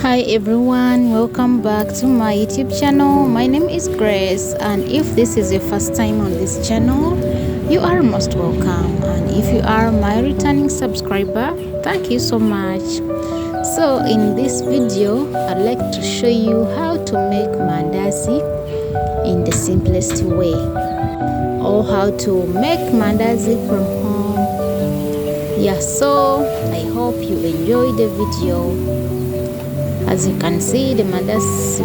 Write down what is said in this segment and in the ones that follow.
Hi everyone, welcome back to my YouTube channel. My name is Grace, and if this is your first time on this channel, you are most welcome, and if you are my returning subscriber, thank you so much. So in this video I'd like to show you how to make mandazi in the simplest way, or how to make mandazi from home. So I hope you enjoy the video. As you can see, the mandazi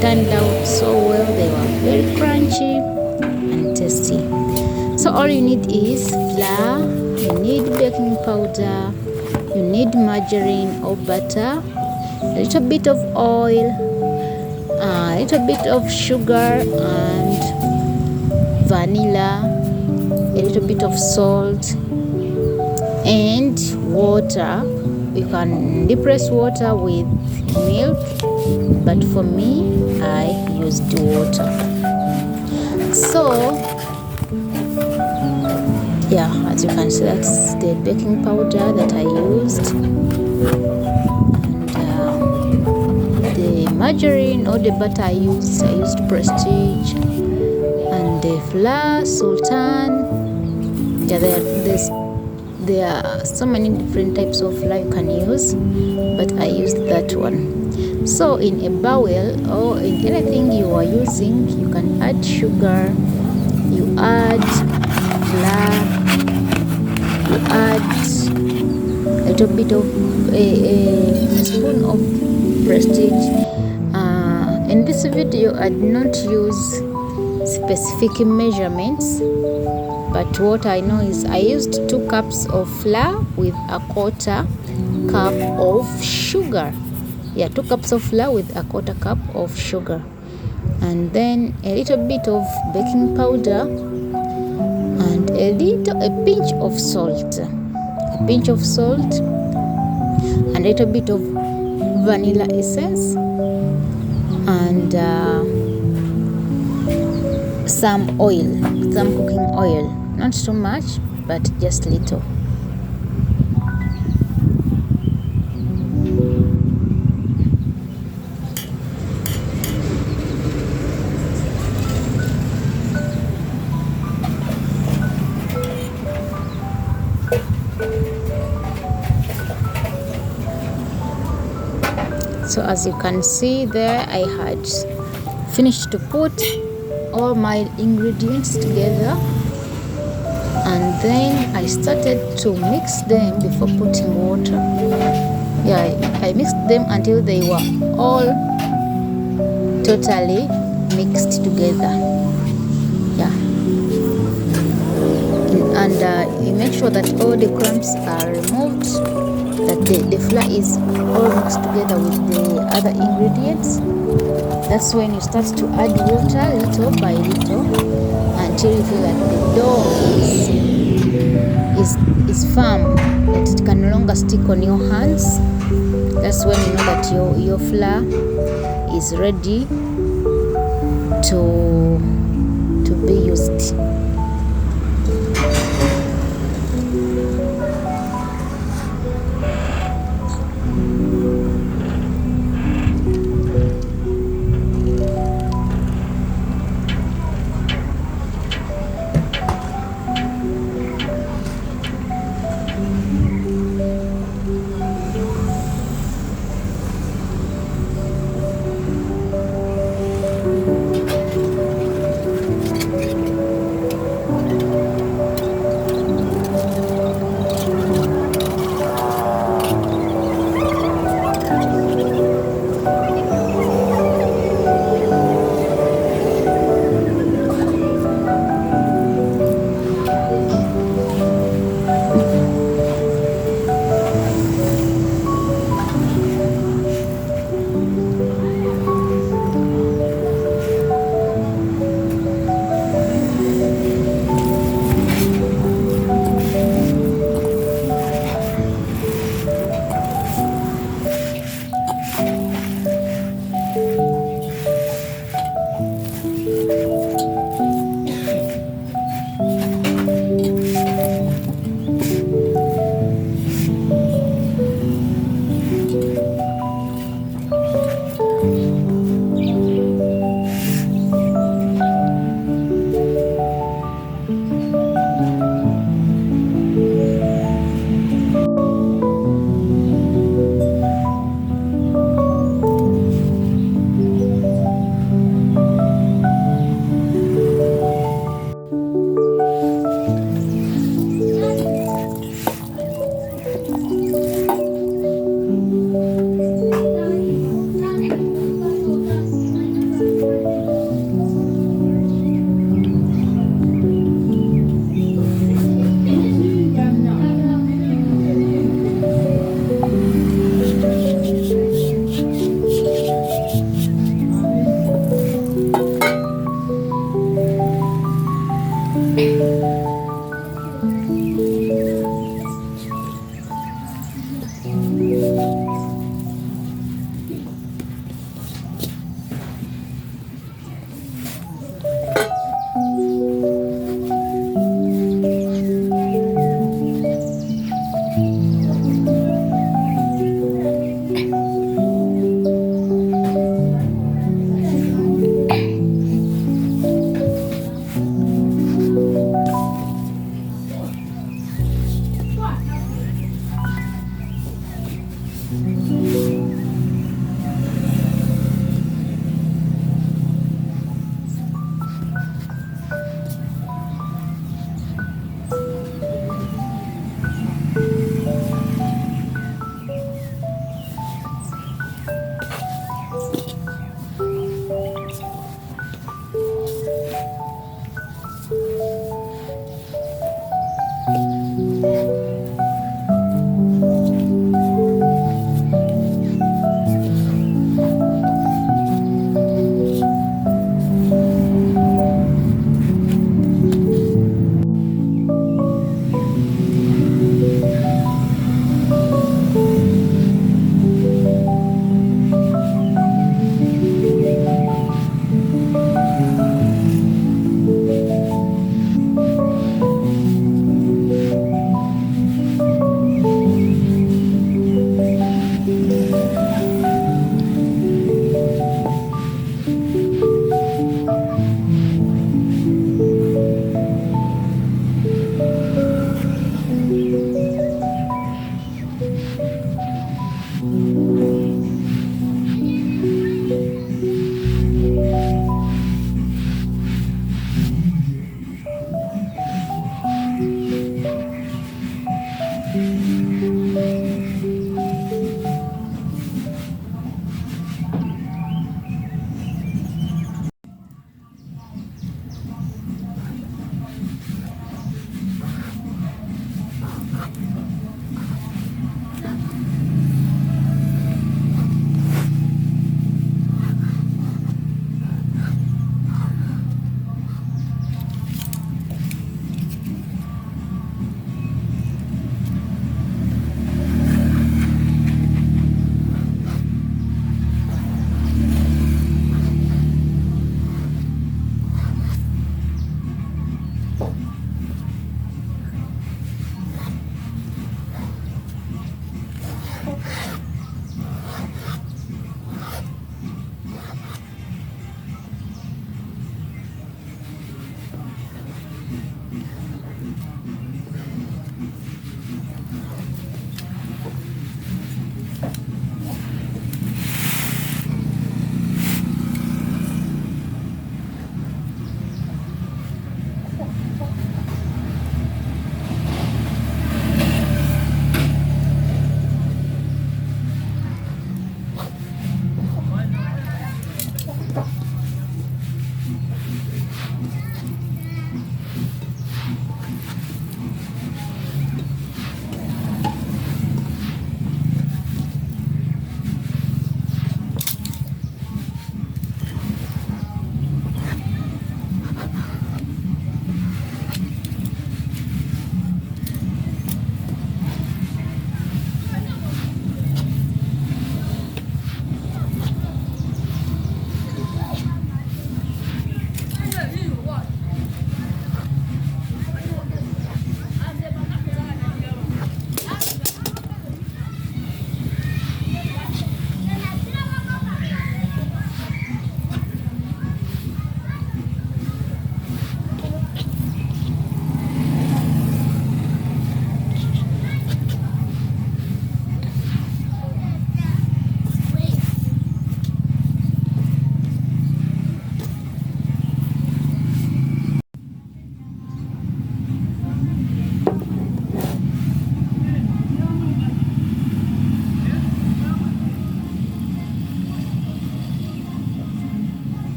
turned out so well. They were very crunchy and tasty. So all you need is flour, you need baking powder, you need margarine or butter, a little bit of oil, a little bit of sugar and vanilla, a little bit of salt and water. You can depress water with milk, but for me I used water. So as you can see, that's the baking powder that I used, and the margarine or the butter I used Prestige, and the flour Sultan. There are so many different types of flour you can use, but I used that one. So in a bowl or in anything you are using, you can add sugar, you add flour, you add a little bit of a spoon of Prestige. In this video I did not use specific measurements, but what I know is I used 2 cups of flour with a 1/4 cup of sugar. 2 cups of flour with a 1/4 cup of sugar, and then a little bit of baking powder and a pinch of salt, and a little bit of vanilla essence, and some cooking oil, not too much but just little. So as you can see there, I had finished to put all my ingredients together, and then I started to mix them before putting water. I mixed them until they were all totally mixed together. And you make sure that all the crumbs are removed, that the flour is all mixed together with the other ingredients. That's when you start to add water little by little until you feel like the dough is firm, that it can no longer stick on your hands. That's when you know that your flour is ready to be used.